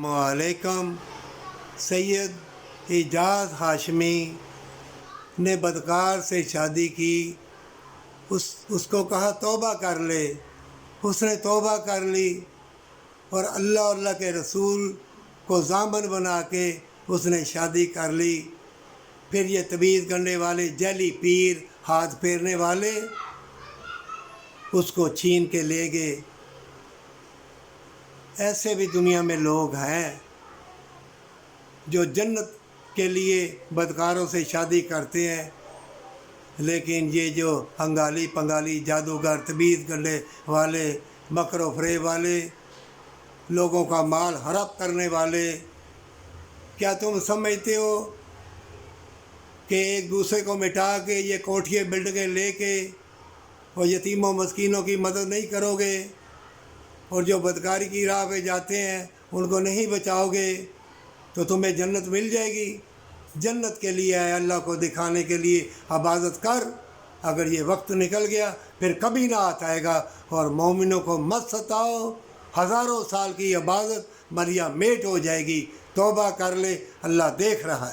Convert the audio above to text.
वालेकुम। सैयद एजाज हाशमी ने बदकार से शादी की। उसको कहा तौबा कर ले, उसने तौबा कर ली और अल्लाह और अल्लाह के रसूल को ज़ामन बना के उसने शादी कर ली। फिर ये तवीज़ करने वाले जैली पीर, हाथ फेरने वाले, उसको छीन के ले गए। ऐसे भी दुनिया में लोग हैं जो जन्नत के लिए बदकारों से शादी करते हैं, लेकिन ये जो अंगाली पंगाली जादूगर, तबीज़ करने वाले, मकर फरेब वाले, लोगों का माल हड़प करने वाले, क्या तुम समझते हो कि एक दूसरे को मिटा के ये कोठिए बिल्डिंगें लेके और यतीमों मस्कीनों की मदद नहीं करोगे और जो बदकारी की राह पे जाते हैं उनको नहीं बचाओगे तो तुम्हें जन्नत मिल जाएगी? जन्नत के लिए है, अल्लाह को दिखाने के लिए इबादत कर। अगर ये वक्त निकल गया फिर कभी ना आता आएगा। और मोमिनों को मत सताओ, हज़ारों साल की इबादत मरिया मेट हो जाएगी। तौबा कर ले, अल्लाह देख रहा है।